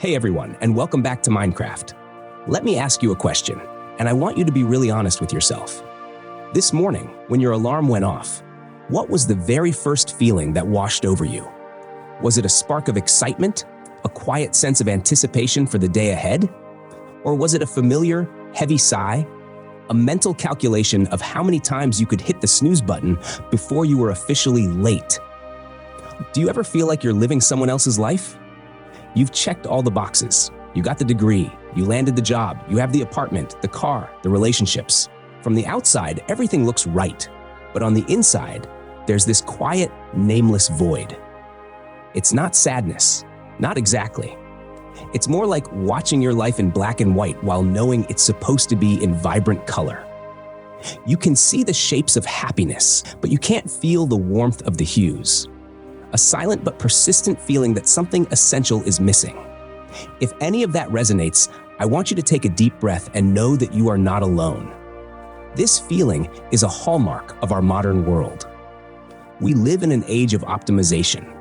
Hey everyone, and welcome back to Minecraft. Let me ask you a question, and I want you to be really honest with yourself. This morning, when your alarm went off, what was the very first feeling that washed over you? Was it a spark of excitement, a quiet sense of anticipation for the day ahead? Or was it a familiar, heavy sigh, a mental calculation of how many times you could hit the snooze button before you were officially late? Do you ever feel like you're living someone else's life? You've checked all the boxes. You got the degree, you landed the job, you have the apartment, the car, the relationships. From the outside, everything looks right. But on the inside, there's this quiet, nameless void. It's not sadness, not exactly. It's more like watching your life in black and white while knowing it's supposed to be in vibrant color. You can see the shapes of happiness, but you can't feel the warmth of the hues. A silent but persistent feeling that something essential is missing. If any of that resonates, I want you to take a deep breath and know that you are not alone. This feeling is a hallmark of our modern world. We live in an age of optimization.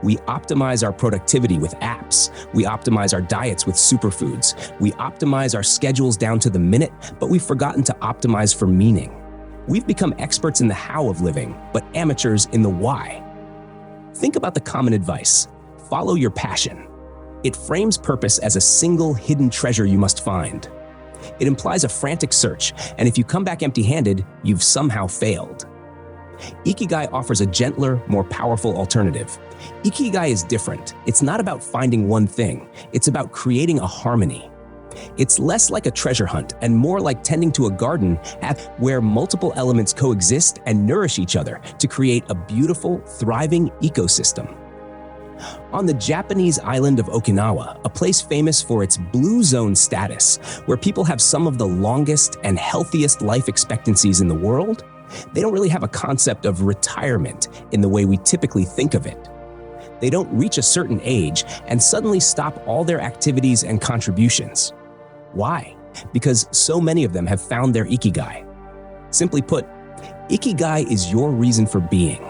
We optimize our productivity with apps. We optimize our diets with superfoods. We optimize our schedules down to the minute, but we've forgotten to optimize for meaning. We've become experts in the how of living, but amateurs in the why. Think about the common advice: follow your passion. It frames purpose as a single hidden treasure you must find. It implies a frantic search, and if you come back empty-handed, you've somehow failed. Ikigai offers a gentler, more powerful alternative. Ikigai is different. It's not about finding one thing. It's about creating a harmony. It's less like a treasure hunt and more like tending to a garden where multiple elements coexist and nourish each other to create a beautiful, thriving ecosystem. On the Japanese island of Okinawa, a place famous for its blue zone status, where people have some of the longest and healthiest life expectancies in the world, they don't really have a concept of retirement in the way we typically think of it. They don't reach a certain age and suddenly stop all their activities and contributions. Why? Because so many of them have found their Ikigai. Simply put, Ikigai is your reason for being.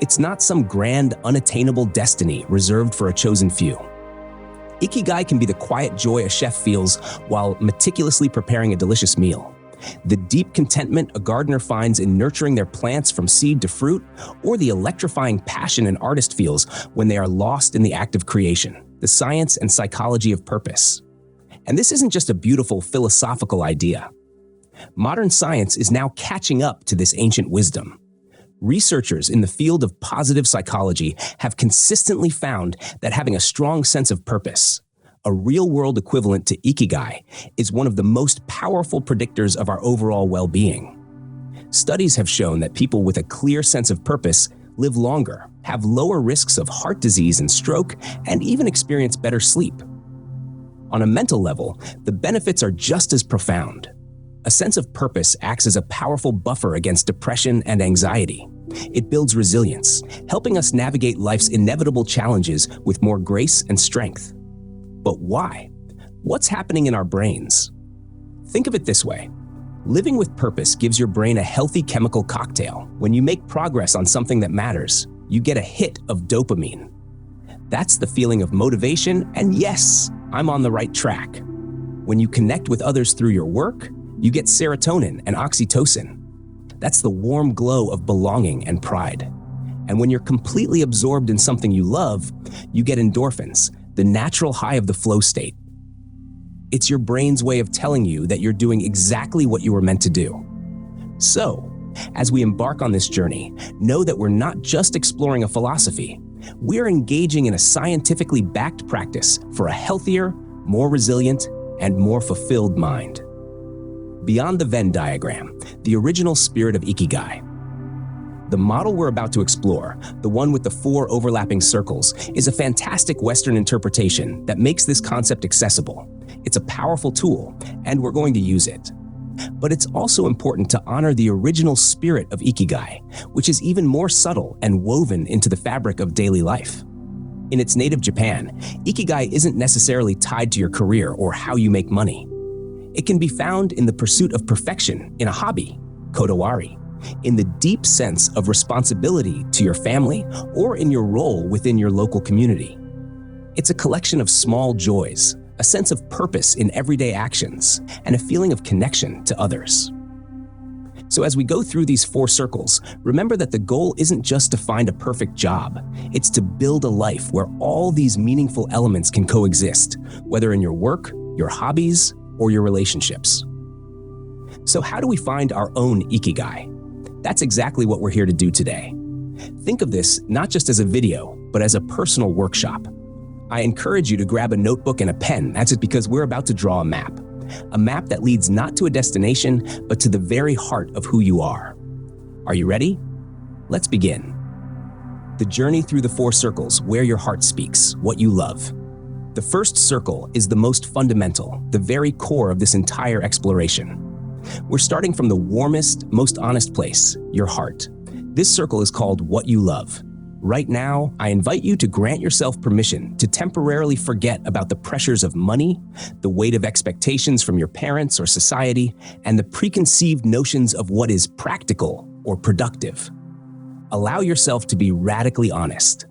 It's not some grand, unattainable destiny reserved for a chosen few. Ikigai can be the quiet joy a chef feels while meticulously preparing a delicious meal, the deep contentment a gardener finds in nurturing their plants from seed to fruit, or the electrifying passion an artist feels when they are lost in the act of creation, the science and psychology of purpose. And this isn't just a beautiful philosophical idea. Modern science is now catching up to this ancient wisdom. Researchers in the field of positive psychology have consistently found that having a strong sense of purpose, a real-world equivalent to Ikigai, is one of the most powerful predictors of our overall well-being. Studies have shown that people with a clear sense of purpose live longer, have lower risks of heart disease and stroke, and even experience better sleep. On a mental level, the benefits are just as profound. A sense of purpose acts as a powerful buffer against depression and anxiety. It builds resilience, helping us navigate life's inevitable challenges with more grace and strength. But why? What's happening in our brains? Think of it this way. Living with purpose gives your brain a healthy chemical cocktail. When you make progress on something that matters, you get a hit of dopamine. That's the feeling of motivation, and yes, I'm on the right track. When you connect with others through your work, you get serotonin and oxytocin. That's the warm glow of belonging and pride. And when you're completely absorbed in something you love, you get endorphins, the natural high of the flow state. It's your brain's way of telling you that you're doing exactly what you were meant to do. So, as we embark on this journey, know that we're not just exploring a philosophy. We're engaging in a scientifically backed practice for a healthier, more resilient, and more fulfilled mind. Beyond the Venn diagram, the original spirit of Ikigai. The model we're about to explore, the one with the 4 overlapping circles, is a fantastic Western interpretation that makes this concept accessible. It's a powerful tool, and we're going to use it. But it's also important to honor the original spirit of Ikigai, which is even more subtle and woven into the fabric of daily life. In its native Japan, Ikigai isn't necessarily tied to your career or how you make money. It can be found in the pursuit of perfection in a hobby, kodawari, in the deep sense of responsibility to your family, or in your role within your local community. It's a collection of small joys, a sense of purpose in everyday actions, and a feeling of connection to others. So as we go through these 4 circles, remember that the goal isn't just to find a perfect job. It's to build a life where all these meaningful elements can coexist, whether in your work, your hobbies, or your relationships. So how do we find our own Ikigai? That's exactly what we're here to do today. Think of this not just as a video, but as a personal workshop. I encourage you to grab a notebook and a pen. That's it, because we're about to draw a map that leads not to a destination, but to the very heart of who you are. Are you ready? Let's begin. The journey through the 4 circles, where your heart speaks, what you love. The first circle is the most fundamental, the very core of this entire exploration. We're starting from the warmest, most honest place, your heart. This circle is called what you love. Right now, I invite you to grant yourself permission to temporarily forget about the pressures of money, the weight of expectations from your parents or society, and the preconceived notions of what is practical or productive. Allow yourself to be radically honest.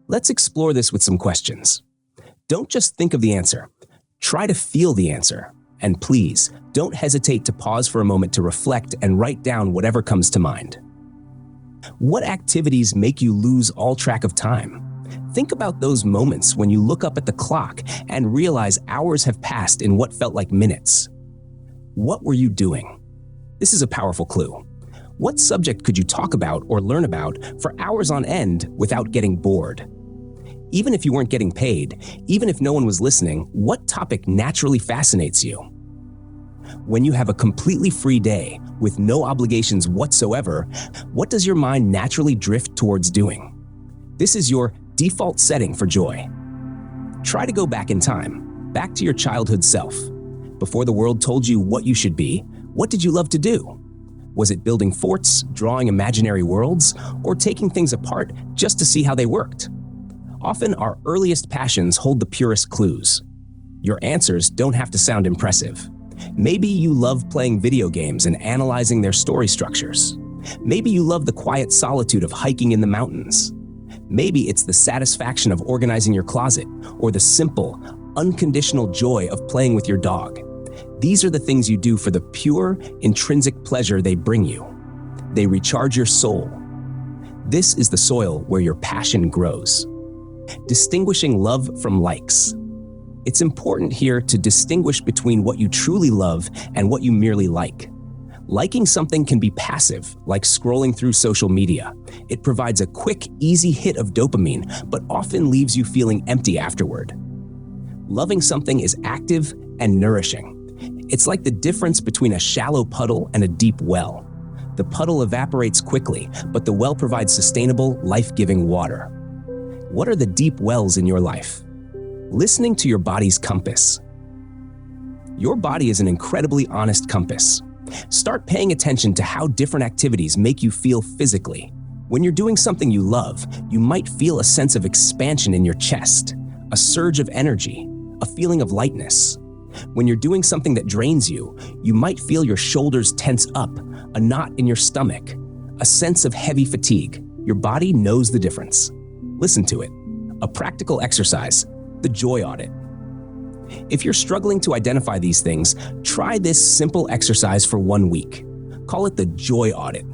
Let's explore this with some questions. Don't just think of the answer. Try to feel the answer. And please, don't hesitate to pause for a moment to reflect and write down whatever comes to mind. What activities make you lose all track of time? Think about those moments when you look up at the clock and realize hours have passed in what felt like minutes. What were you doing? This is a powerful clue. What subject could you talk about or learn about for hours on end without getting bored? Even if you weren't getting paid, even if no one was listening, what topic naturally fascinates you? When you have a completely free day with no obligations whatsoever, what does your mind naturally drift towards doing? This is your default setting for joy. Try to go back in time, back to your childhood self. Before the world told you what you should be, what did you love to do? Was it building forts, drawing imaginary worlds, or taking things apart just to see how they worked? Often our earliest passions hold the purest clues. Your answers don't have to sound impressive. Maybe you love playing video games and analyzing their story structures. Maybe you love the quiet solitude of hiking in the mountains. Maybe it's the satisfaction of organizing your closet, or the simple, unconditional joy of playing with your dog. These are the things you do for the pure, intrinsic pleasure they bring you. They recharge your soul. This is the soil where your passion grows. Distinguishing love from likes. It's important here to distinguish between what you truly love and what you merely like. Liking something can be passive, like scrolling through social media. It provides a quick, easy hit of dopamine, but often leaves you feeling empty afterward. Loving something is active and nourishing. It's like the difference between a shallow puddle and a deep well. The puddle evaporates quickly, but the well provides sustainable, life-giving water. What are the deep wells in your life? Listening to your body's compass. Your body is an incredibly honest compass. Start paying attention to how different activities make you feel physically. When you're doing something you love, you might feel a sense of expansion in your chest, a surge of energy, a feeling of lightness. When you're doing something that drains you, you might feel your shoulders tense up, a knot in your stomach, a sense of heavy fatigue. Your body knows the difference. Listen to it. A practical exercise. The joy audit. If you're struggling to identify these things, try this simple exercise for 1 week. Call it the joy audit.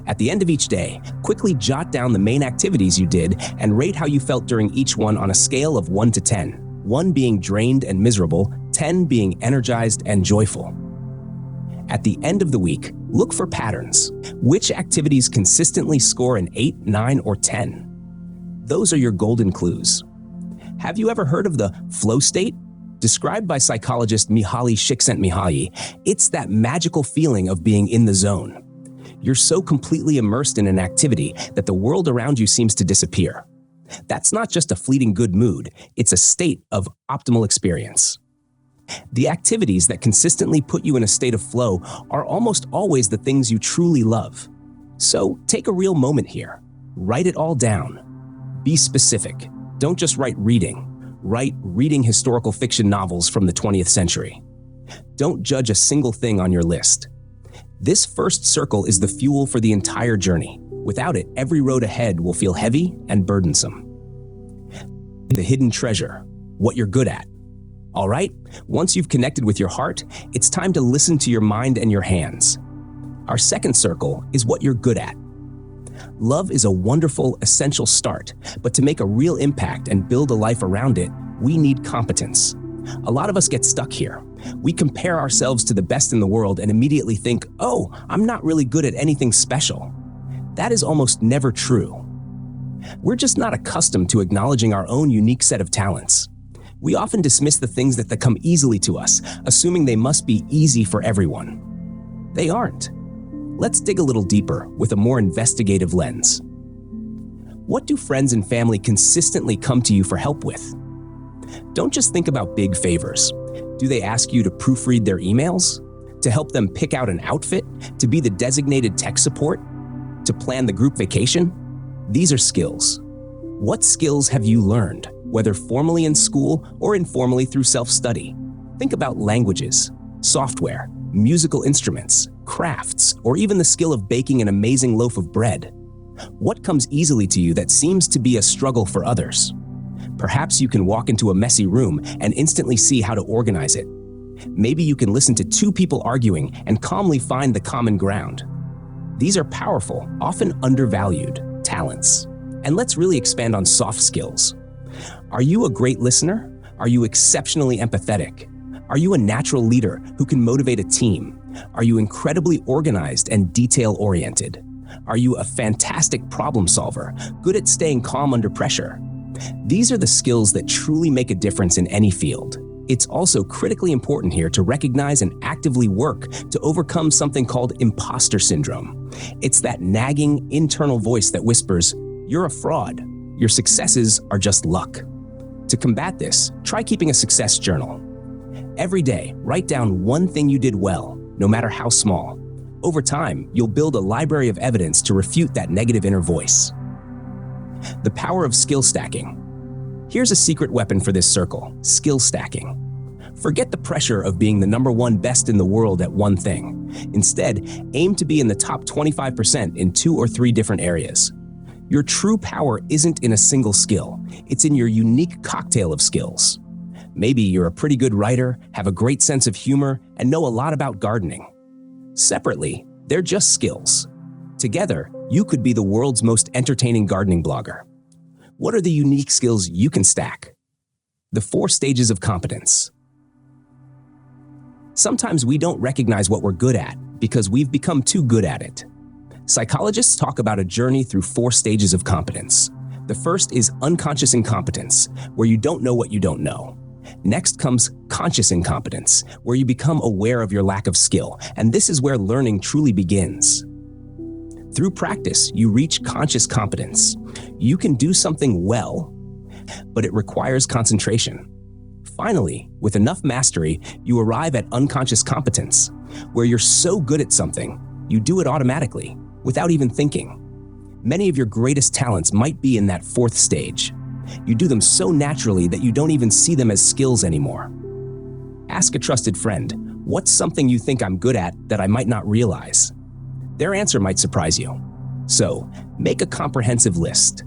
At the end of each day, quickly jot down the main activities you did and rate how you felt during each one on a scale of 1 to 10. 1 being drained and miserable, 10 being energized and joyful. At the end of the week, look for patterns. Which activities consistently score an 8, 9, or 10? Those are your golden clues. Have you ever heard of the flow state? Described by psychologist Mihaly Csikszentmihalyi, it's that magical feeling of being in the zone. You're so completely immersed in an activity that the world around you seems to disappear. That's not just a fleeting good mood, it's a state of optimal experience. The activities that consistently put you in a state of flow are almost always the things you truly love. So take a real moment here. Write it all down. Be specific. Don't just write reading. Write reading historical fiction novels from the 20th century. Don't judge a single thing on your list. This first circle is the fuel for the entire journey. Without it, every road ahead will feel heavy and burdensome. the hidden treasure, what you're good at. All right, once you've connected with your heart, it's time to listen to your mind and your hands. Our second circle is what you're good at. Love is a wonderful, essential start, but to make a real impact and build a life around it, we need competence. A lot of us get stuck here. We compare ourselves to the best in the world and immediately think, oh, I'm not really good at anything special. That is almost never true. We're just not accustomed to acknowledging our own unique set of talents. We often dismiss the things that come easily to us, assuming they must be easy for everyone. They aren't. Let's dig a little deeper with a more investigative lens. What do friends and family consistently come to you for help with? Don't just think about big favors. Do they ask you to proofread their emails? To help them pick out an outfit? To be the designated tech support? To plan the group vacation? These are skills. What skills have you learned, whether formally in school or informally through self-study? Think about languages, software, musical instruments, crafts, or even the skill of baking an amazing loaf of bread. What comes easily to you that seems to be a struggle for others? Perhaps you can walk into a messy room and instantly see how to organize it. Maybe you can listen to two people arguing and calmly find the common ground. These are powerful, often undervalued talents. And let's really expand on soft skills. Are you a great listener? Are you exceptionally empathetic? Are you a natural leader who can motivate a team? Are you incredibly organized and detail-oriented? Are you a fantastic problem solver, good at staying calm under pressure? These are the skills that truly make a difference in any field. It's also critically important here to recognize and actively work to overcome something called imposter syndrome. It's that nagging internal voice that whispers, "You're a fraud. Your successes are just luck." To combat this, try keeping a success journal. Every day, write down one thing you did well, no matter how small. Over time, you'll build a library of evidence to refute that negative inner voice. The power of skill stacking. Here's a secret weapon for this circle: skill stacking. Forget the pressure of being the #1 best in the world at one thing. Instead, aim to be in the top 25% in 2 or 3 different areas. Your true power isn't in a single skill. It's in your unique cocktail of skills. Maybe you're a pretty good writer, have a great sense of humor, and know a lot about gardening. Separately, they're just skills. Together, you could be the world's most entertaining gardening blogger. What are the unique skills you can stack? The 4 stages of competence. Sometimes we don't recognize what we're good at because we've become too good at it. Psychologists talk about a journey through 4 stages of competence. The first is unconscious incompetence, where you don't know what you don't know. Next comes conscious incompetence, where you become aware of your lack of skill, and this is where learning truly begins. Through practice, you reach conscious competence. You can do something well, but it requires concentration. Finally, with enough mastery, you arrive at unconscious competence, where you're so good at something, you do it automatically, without even thinking. Many of your greatest talents might be in that 4th stage. You do them so naturally that you don't even see them as skills anymore. Ask a trusted friend, what's something you think I'm good at that I might not realize? Their answer might surprise you. So, make a comprehensive list.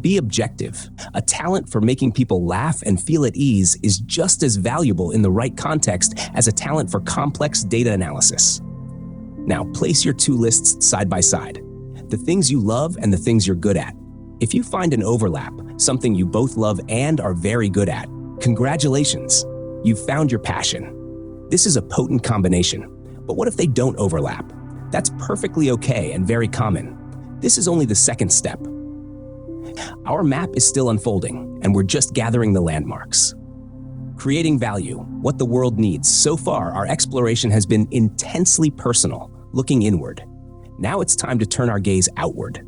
Be objective. A talent for making people laugh and feel at ease is just as valuable in the right context as a talent for complex data analysis. Now, place your 2 lists side by side. The things you love and the things you're good at. If you find an overlap, something you both love and are very good at, congratulations, you've found your passion. This is a potent combination. But what if they don't overlap? That's perfectly okay and very common. This is only the second step. Our map is still unfolding, and we're just gathering the landmarks. Creating value, what the world needs. So far, our exploration has been intensely personal, looking inward. Now it's time to turn our gaze outward.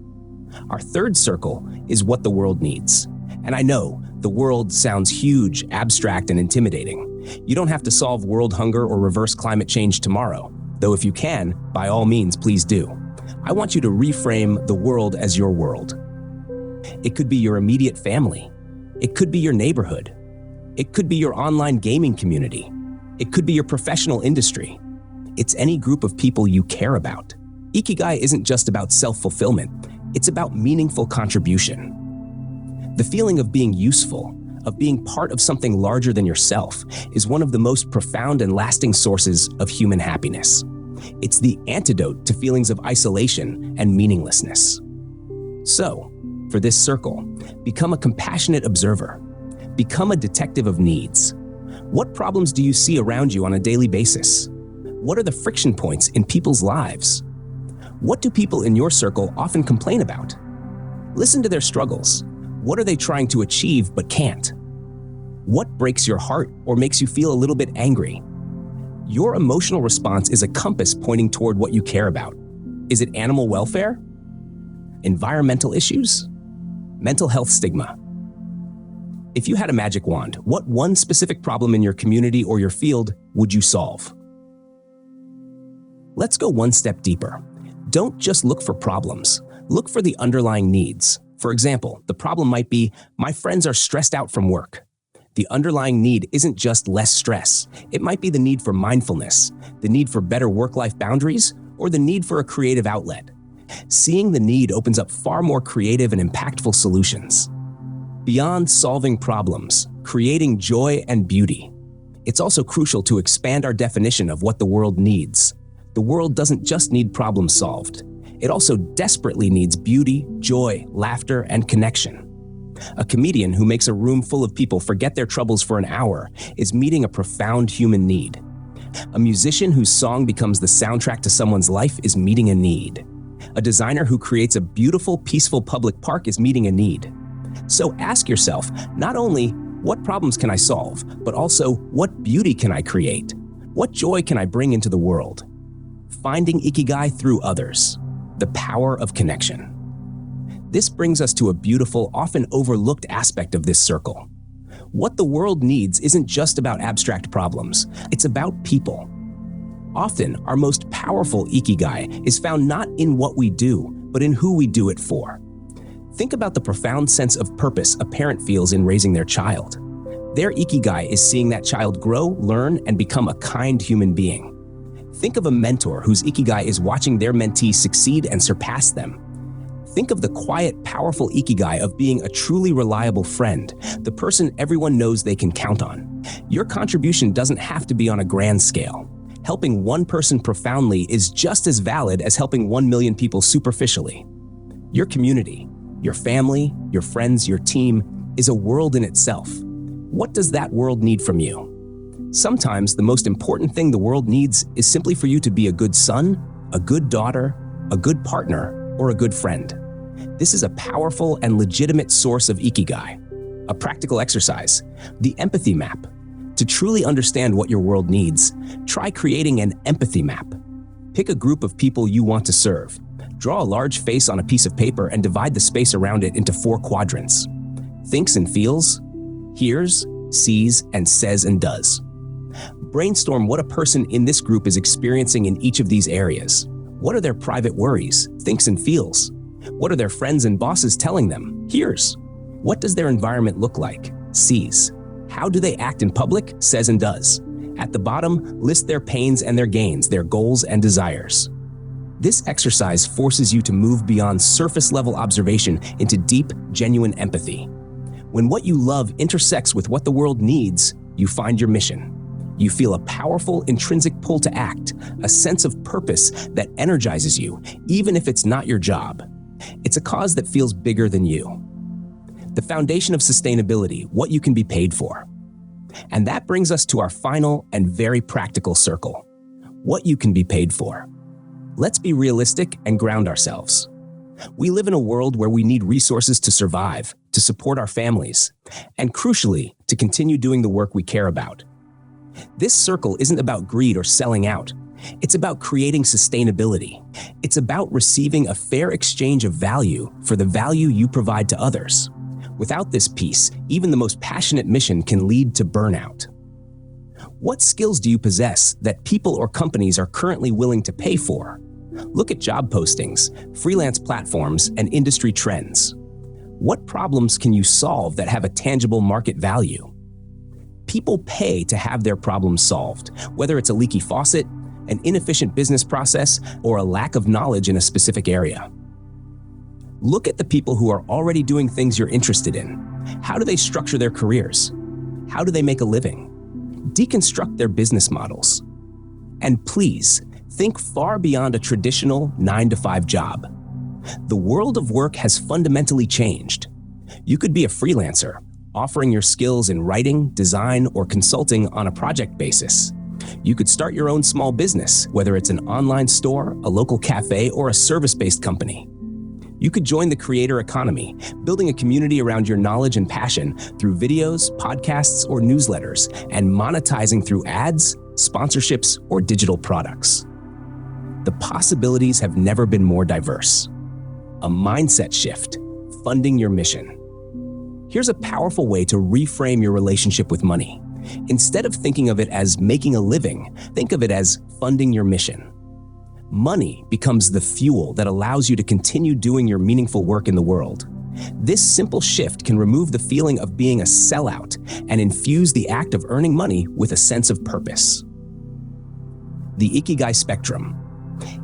Our third circle is what the world needs. And I know, the world sounds huge, abstract, and intimidating. You don't have to solve world hunger or reverse climate change tomorrow, though if you can, by all means, please do. I want you to reframe the world as your world. It could be your immediate family. It could be your neighborhood. It could be your online gaming community. It could be your professional industry. It's any group of people you care about. Ikigai isn't just about self-fulfillment. It's about meaningful contribution. The feeling of being useful, of being part of something larger than yourself, is one of the most profound and lasting sources of human happiness. It's the antidote to feelings of isolation and meaninglessness. So, for this circle, become a compassionate observer. Become a detective of needs. What problems do you see around you on a daily basis? What are the friction points in people's lives? What do people in your circle often complain about? Listen to their struggles. What are they trying to achieve but can't? What breaks your heart or makes you feel a little bit angry? Your emotional response is a compass pointing toward what you care about. Is it animal welfare? Environmental issues? Mental health stigma? If you had a magic wand, what one specific problem in your community or your field would you solve? Let's go one step deeper. Don't just look for problems. Look for the underlying needs. For example, the problem might be, my friends are stressed out from work. The underlying need isn't just less stress. It might be the need for mindfulness, the need for better work-life boundaries, or the need for a creative outlet. Seeing the need opens up far more creative and impactful solutions. Beyond solving problems, creating joy and beauty. It's also crucial to expand our definition of what the world needs. The world doesn't just need problems solved. It also desperately needs beauty, joy, laughter, and connection. A comedian who makes a room full of people forget their troubles for an hour is meeting a profound human need. A musician whose song becomes the soundtrack to someone's life is meeting a need. A designer who creates a beautiful, peaceful public park is meeting a need. So ask yourself, not only what problems can I solve, but also what beauty can I create? What joy can I bring into the world? Finding Ikigai through others. The power of connection. This brings us to a beautiful, often overlooked aspect of this circle. What the world needs isn't just about abstract problems, it's about people. Often, our most powerful Ikigai is found not in what we do, but in who we do it for. Think about the profound sense of purpose a parent feels in raising their child. Their Ikigai is seeing that child grow, learn, and become a kind human being. Think of a mentor whose Ikigai is watching their mentee succeed and surpass them. Think of the quiet, powerful Ikigai of being a truly reliable friend, the person everyone knows they can count on. Your contribution doesn't have to be on a grand scale. Helping one person profoundly is just as valid as helping 1 million people superficially. Your community, your family, your friends, your team is a world in itself. What does that world need from you? Sometimes the most important thing the world needs is simply for you to be a good son, a good daughter, a good partner, or a good friend. This is a powerful and legitimate source of Ikigai. A practical exercise, the empathy map. To truly understand what your world needs, try creating an empathy map. Pick a group of people you want to serve. Draw a large face on a piece of paper and divide the space around it into 4 quadrants. Thinks and feels, hears, sees, and says and does. Brainstorm what a person in this group is experiencing in each of these areas. What are their private worries, thinks and feels? What are their friends and bosses telling them, hears? What does their environment look like, sees? How do they act in public, says and does? At the bottom, list their pains and their gains, their goals and desires. This exercise forces you to move beyond surface-level observation into deep, genuine empathy. When what you love intersects with what the world needs, you find your mission. You feel a powerful, intrinsic pull to act, a sense of purpose that energizes you, even if it's not your job. It's a cause that feels bigger than you. The foundation of sustainability, what you can be paid for. And that brings us to our final and very practical circle, what you can be paid for. Let's be realistic and ground ourselves. We live in a world where we need resources to survive, to support our families, and crucially, to continue doing the work we care about. This circle isn't about greed or selling out. It's about creating sustainability. It's about receiving a fair exchange of value for the value you provide to others. Without this piece, even the most passionate mission can lead to burnout. What skills do you possess that people or companies are currently willing to pay for? Look at job postings, freelance platforms, and industry trends. What problems can you solve that have a tangible market value? People pay to have their problems solved, whether it's a leaky faucet, an inefficient business process, or a lack of knowledge in a specific area. Look at the people who are already doing things you're interested in. How do they structure their careers? How do they make a living? Deconstruct their business models. And please, think far beyond a traditional 9-to-5 job. The world of work has fundamentally changed. You could be a freelancer, offering your skills in writing, design, or consulting on a project basis. You could start your own small business, whether it's an online store, a local cafe, or a service-based company. You could join the creator economy, building a community around your knowledge and passion through videos, podcasts, or newsletters, and monetizing through ads, sponsorships, or digital products. The possibilities have never been more diverse. A mindset shift, funding your mission. Here's a powerful way to reframe your relationship with money. Instead of thinking of it as making a living, think of it as funding your mission. Money becomes the fuel that allows you to continue doing your meaningful work in the world. This simple shift can remove the feeling of being a sellout and infuse the act of earning money with a sense of purpose. The Ikigai spectrum.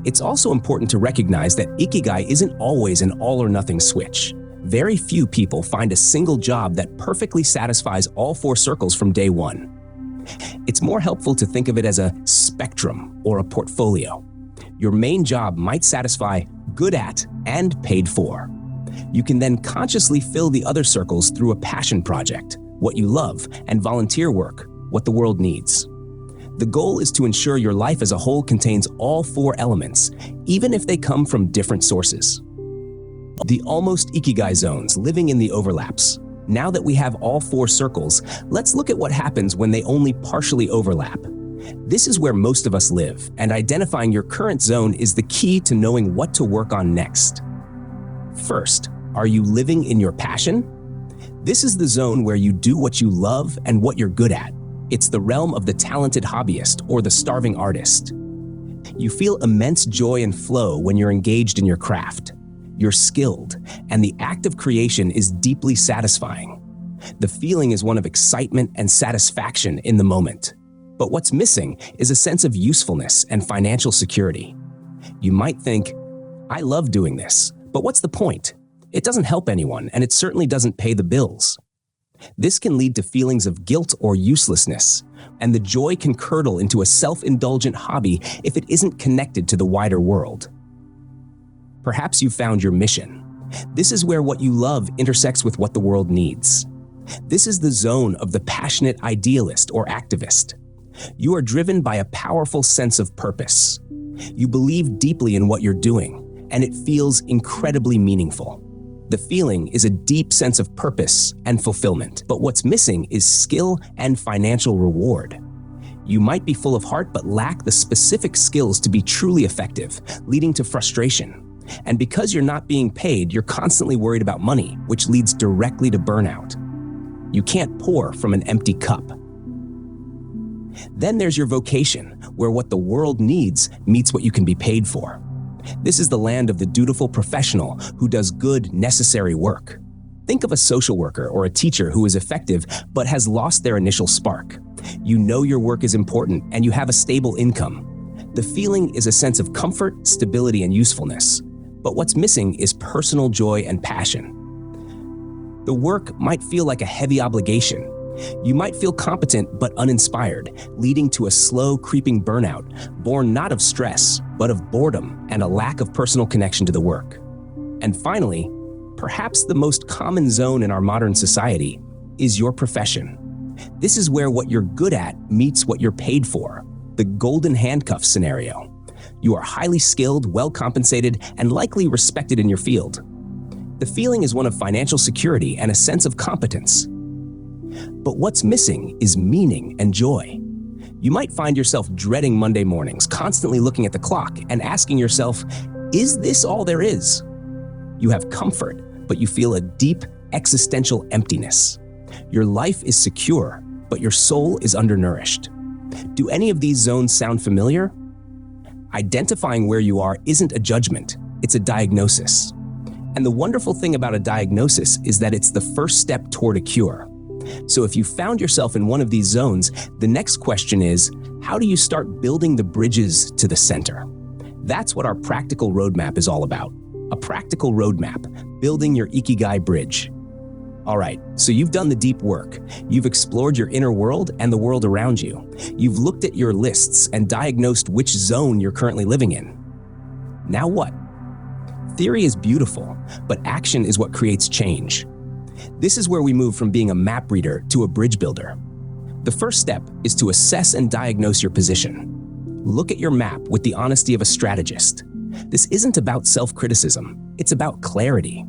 It's also important to recognize that Ikigai isn't always an all-or-nothing switch. Very few people find a single job that perfectly satisfies all 4 circles from day one. It's more helpful to think of it as a spectrum or a portfolio. Your main job might satisfy good at and paid for. You can then consciously fill the other circles through a passion project, what you love, and volunteer work, what the world needs. The goal is to ensure your life as a whole contains all 4 elements, even if they come from different sources. The almost Ikigai zones, living in the overlaps. Now that we have all 4 circles, let's look at what happens when they only partially overlap. This is where most of us live, and identifying your current zone is the key to knowing what to work on next. First, are you living in your passion? This is the zone where you do what you love and what you're good at. It's the realm of the talented hobbyist or the starving artist. You feel immense joy and flow when you're engaged in your craft. You're skilled, and the act of creation is deeply satisfying. The feeling is one of excitement and satisfaction in the moment. But what's missing is a sense of usefulness and financial security. You might think, I love doing this, but what's the point? It doesn't help anyone, and it certainly doesn't pay the bills. This can lead to feelings of guilt or uselessness, and the joy can curdle into a self-indulgent hobby if it isn't connected to the wider world. Perhaps you've found your mission. This is where what you love intersects with what the world needs. This is the zone of the passionate idealist or activist. You are driven by a powerful sense of purpose. You believe deeply in what you're doing, and it feels incredibly meaningful. The feeling is a deep sense of purpose and fulfillment, but what's missing is skill and financial reward. You might be full of heart but lack the specific skills to be truly effective, leading to frustration. And because you're not being paid, you're constantly worried about money, which leads directly to burnout. You can't pour from an empty cup. Then there's your vocation, where what the world needs meets what you can be paid for. This is the land of the dutiful professional who does good, necessary work. Think of a social worker or a teacher who is effective but has lost their initial spark. You know your work is important and you have a stable income. The feeling is a sense of comfort, stability, and usefulness. But what's missing is personal joy and passion. The work might feel like a heavy obligation. You might feel competent but uninspired, leading to a slow, creeping burnout, born not of stress, but of boredom and a lack of personal connection to the work. And finally, perhaps the most common zone in our modern society is your profession. This is where what you're good at meets what you're paid for, the golden handcuff scenario. You are highly skilled, well compensated, and likely respected in your field. The feeling is one of financial security and a sense of competence. But what's missing is meaning and joy. You might find yourself dreading Monday mornings, constantly looking at the clock and asking yourself, is this all there is? You have comfort, but you feel a deep existential emptiness. Your life is secure, but your soul is undernourished. Do any of these zones sound familiar? Identifying where you are isn't a judgment, it's a diagnosis. And the wonderful thing about a diagnosis is that it's the first step toward a cure. So if you found yourself in one of these zones, the next question is, how do you start building the bridges to the center? That's what our practical roadmap is all about. a practical roadmap, building your Ikigai bridge. All right, so you've done the deep work. You've explored your inner world and the world around you. You've looked at your lists and diagnosed which zone you're currently living in. Now what? Theory is beautiful, but action is what creates change. This is where we move from being a map reader to a bridge builder. The first step is to assess and diagnose your position. Look at your map with the honesty of a strategist. This isn't about self-criticism, it's about clarity.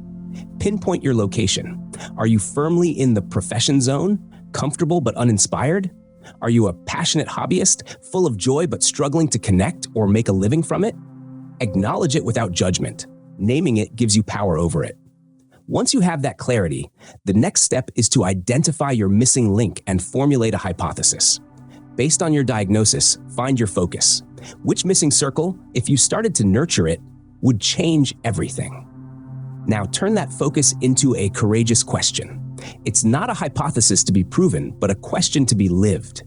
Pinpoint your location. Are you firmly in the profession zone, comfortable but uninspired? Are you a passionate hobbyist, full of joy but struggling to connect or make a living from it? Acknowledge it without judgment. Naming it gives you power over it. Once you have that clarity, the next step is to identify your missing link and formulate a hypothesis. Based on your diagnosis, find your focus. Which missing circle, if you started to nurture it, would change everything? Now turn that focus into a courageous question. It's not a hypothesis to be proven, but a question to be lived.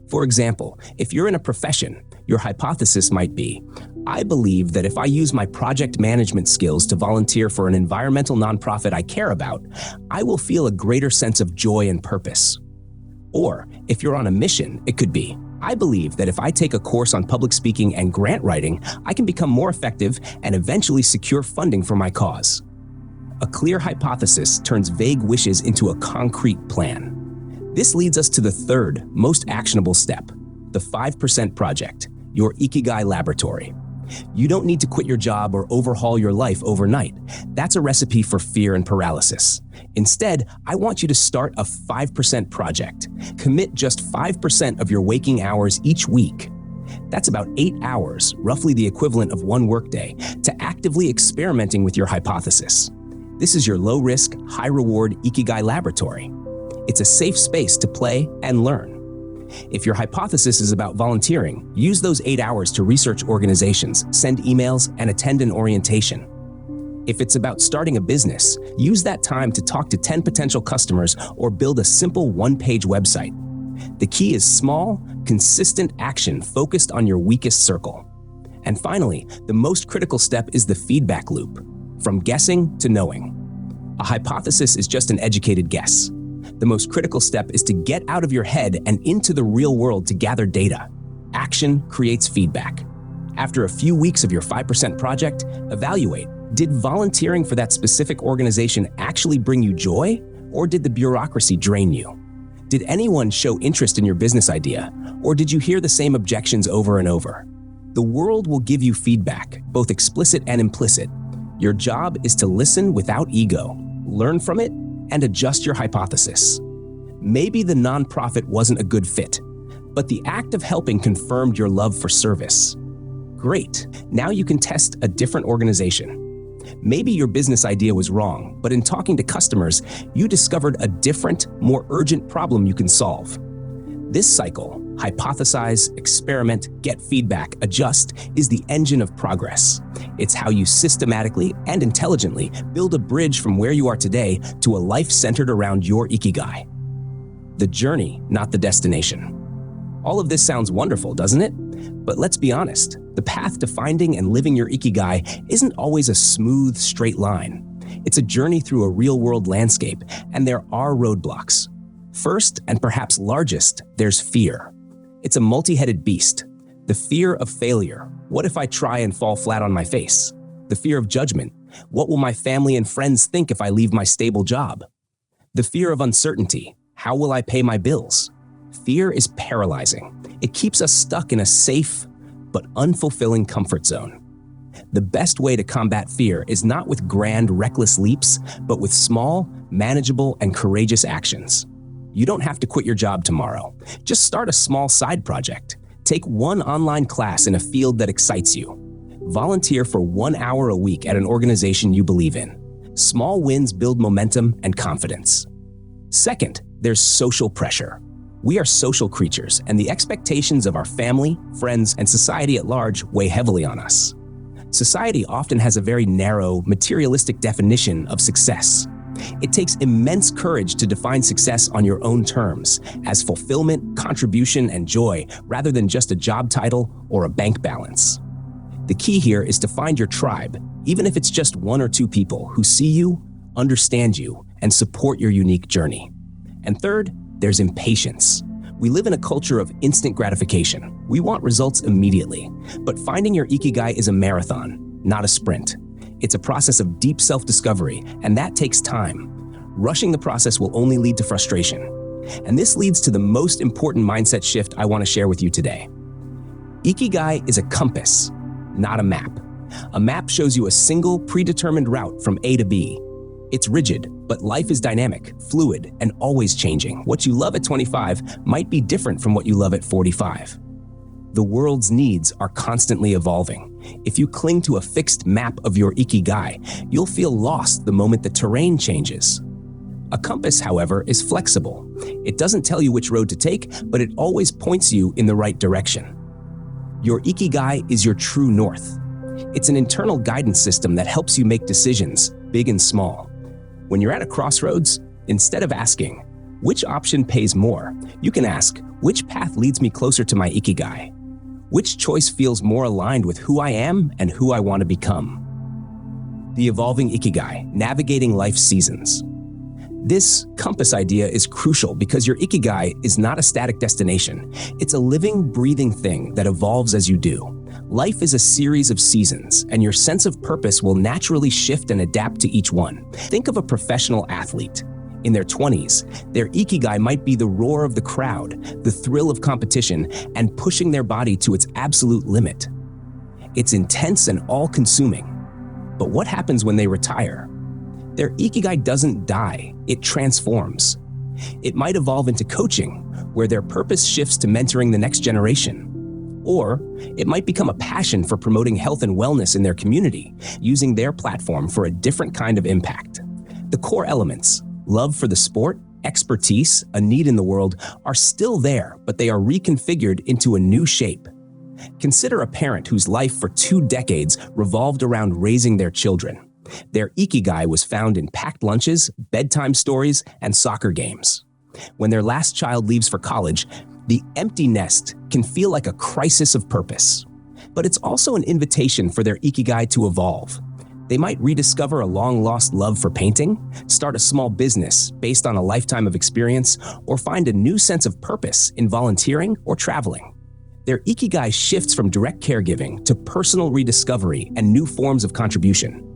For example, if you're in a profession, your hypothesis might be, I believe that if I use my project management skills to volunteer for an environmental nonprofit I care about, I will feel a greater sense of joy and purpose. Or, if you're on a mission, it could be, I believe that if I take a course on public speaking and grant writing, I can become more effective and eventually secure funding for my cause. A clear hypothesis turns vague wishes into a concrete plan. This leads us to the third, most actionable step, the 5% project, your Ikigai laboratory. You don't need to quit your job or overhaul your life overnight. That's a recipe for fear and paralysis. Instead, I want you to start a 5% project. Commit just 5% of your waking hours each week. That's about 8 hours, roughly the equivalent of one workday, to actively experimenting with your hypothesis. This is your low-risk, high-reward Ikigai laboratory. It's a safe space to play and learn. If your hypothesis is about volunteering, use those 8 hours to research organizations, send emails, and attend an orientation. If it's about starting a business, use that time to talk to 10 potential customers or build a simple one-page website. The key is small, consistent action focused on your weakest circle. And finally, the most critical step is the feedback loop, from guessing to knowing. A hypothesis is just an educated guess. The most critical step is to get out of your head and into the real world to gather data. Action creates feedback. After a few weeks of your 5% project, evaluate. Did volunteering for that specific organization actually bring you joy, or did the bureaucracy drain you? Did anyone show interest in your business idea, or did you hear the same objections over and over? The world will give you feedback, both explicit and implicit. Your job is to listen without ego, learn from it, and adjust your hypothesis. Maybe the nonprofit wasn't a good fit, but the act of helping confirmed your love for service. Great, now you can test a different organization. Maybe your business idea was wrong, but in talking to customers, you discovered a different, more urgent problem you can solve. This cycle, hypothesize, experiment, get feedback, adjust, is the engine of progress. It's how you systematically and intelligently build a bridge from where you are today to a life centered around your Ikigai. The journey, not the destination. All of this sounds wonderful, doesn't it? But let's be honest, the path to finding and living your Ikigai isn't always a smooth, straight line. It's a journey through a real-world landscape, and there are roadblocks. First, and perhaps largest, there's fear. It's a multi-headed beast. The fear of failure. What if I try and fall flat on my face? The fear of judgment. What will my family and friends think if I leave my stable job? The fear of uncertainty. How will I pay my bills? Fear is paralyzing. It keeps us stuck in a safe but unfulfilling comfort zone. The best way to combat fear is not with grand, reckless leaps, but with small, manageable, and courageous actions. You don't have to quit your job tomorrow. Just start a small side project. Take one online class in a field that excites you. Volunteer for 1 hour a week at an organization you believe in. Small wins build momentum and confidence. Second, there's social pressure. We are social creatures, and the expectations of our family, friends, and society at large weigh heavily on us. Society often has a very narrow, materialistic definition of success. It takes immense courage to define success on your own terms, as fulfillment, contribution, and joy, rather than just a job title or a bank balance. The key here is to find your tribe, even if it's just one or two people who see you, understand you, and support your unique journey. And third, there's impatience. We live in a culture of instant gratification. We want results immediately. But finding your Ikigai is a marathon, not a sprint. It's a process of deep self-discovery, and that takes time. Rushing the process will only lead to frustration. And this leads to the most important mindset shift I want to share with you today. Ikigai is a compass, not a map. A map shows you a single, predetermined route from A to B. It's rigid, but life is dynamic, fluid, and always changing. What you love at 25 might be different from what you love at 45. The world's needs are constantly evolving. If you cling to a fixed map of your Ikigai, you'll feel lost the moment the terrain changes. A compass, however, is flexible. It doesn't tell you which road to take, but it always points you in the right direction. Your Ikigai is your true north. It's an internal guidance system that helps you make decisions, big and small. When you're at a crossroads, instead of asking, which option pays more, you can ask, which path leads me closer to my Ikigai? Which choice feels more aligned with who I am and who I want to become? The evolving Ikigai, navigating life's seasons. This compass idea is crucial because your Ikigai is not a static destination. It's a living, breathing thing that evolves as you do. Life is a series of seasons, and your sense of purpose will naturally shift and adapt to each one. Think of a professional athlete. In their 20s, their Ikigai might be the roar of the crowd, the thrill of competition, and pushing their body to its absolute limit. It's intense and all-consuming. But what happens when they retire? Their Ikigai doesn't die, it transforms. It might evolve into coaching, where their purpose shifts to mentoring the next generation. Or it might become a passion for promoting health and wellness in their community, using their platform for a different kind of impact. The core elements, love for the sport, expertise, a need in the world, are still there, but they are reconfigured into a new shape. Consider a parent whose life for 2 decades revolved around raising their children. Their Ikigai was found in packed lunches, bedtime stories, and soccer games. When their last child leaves for college, the empty nest can feel like a crisis of purpose. But it's also an invitation for their Ikigai to evolve. They might rediscover a long-lost love for painting, start a small business based on a lifetime of experience, or find a new sense of purpose in volunteering or traveling. Their Ikigai shifts from direct caregiving to personal rediscovery and new forms of contribution.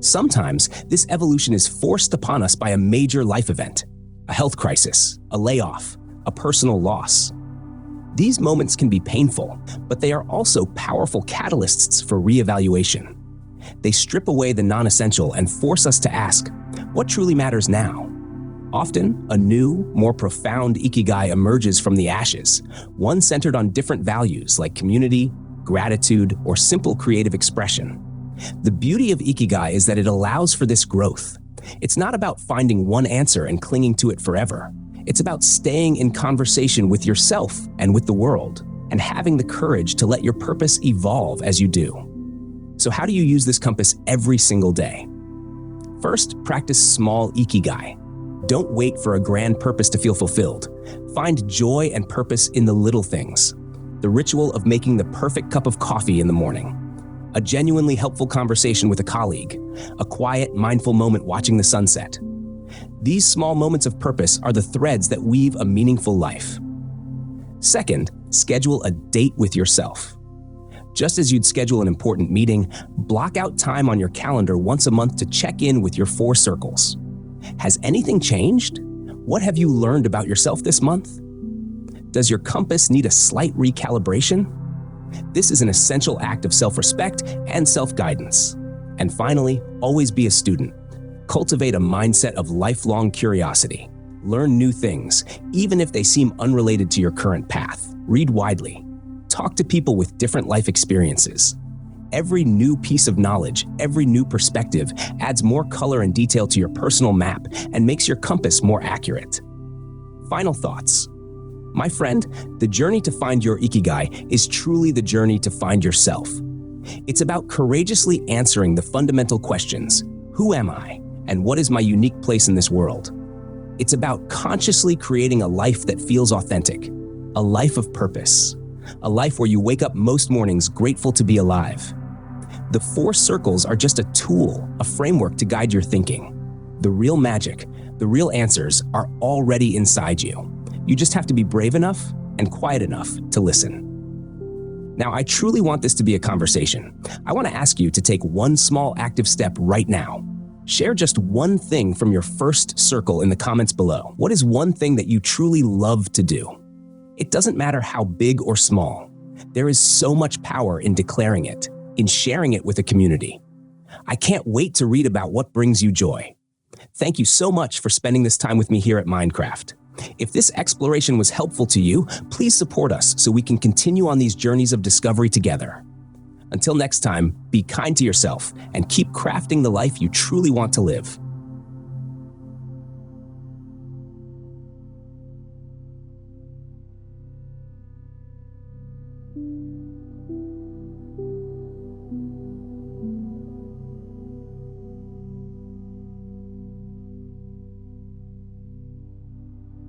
Sometimes, this evolution is forced upon us by a major life event, a health crisis, a layoff, a personal loss. These moments can be painful, but they are also powerful catalysts for reevaluation. They strip away the non-essential and force us to ask, what truly matters now? Often, a new, more profound Ikigai emerges from the ashes, one centered on different values like community, gratitude, or simple creative expression. The beauty of Ikigai is that it allows for this growth. It's not about finding one answer and clinging to it forever. It's about staying in conversation with yourself and with the world, and having the courage to let your purpose evolve as you do. So how do you use this compass every single day? First, practice small Ikigai. Don't wait for a grand purpose to feel fulfilled. Find joy and purpose in the little things. The ritual of making the perfect cup of coffee in the morning. A genuinely helpful conversation with a colleague. A quiet, mindful moment watching the sunset. These small moments of purpose are the threads that weave a meaningful life. Second, schedule a date with yourself. Just as you'd schedule an important meeting, block out time on your calendar once a month to check in with your 4 circles. Has anything changed? What have you learned about yourself this month? Does your compass need a slight recalibration? This is an essential act of self-respect and self-guidance. And finally, always be a student. Cultivate a mindset of lifelong curiosity. Learn new things, even if they seem unrelated to your current path. Read widely. Talk to people with different life experiences. Every new piece of knowledge, every new perspective adds more color and detail to your personal map and makes your compass more accurate. Final thoughts. My friend, the journey to find your Ikigai is truly the journey to find yourself. It's about courageously answering the fundamental questions, who am I, and what is my unique place in this world? It's about consciously creating a life that feels authentic, a life of purpose, a life where you wake up most mornings grateful to be alive. The 4 circles are just a tool, a framework to guide your thinking. The real magic, the real answers are already inside you. You just have to be brave enough and quiet enough to listen. Now, I truly want this to be a conversation. I want to ask you to take one small active step right now. Share just one thing from your first circle in the comments below. What is one thing that you truly love to do? It doesn't matter how big or small. There is so much power in declaring it, in sharing it with a community. I can't wait to read about what brings you joy. Thank you so much for spending this time with me here at Minecraft. If this exploration was helpful to you, please support us so we can continue on these journeys of discovery together. Until next time, be kind to yourself and keep crafting the life you truly want to live.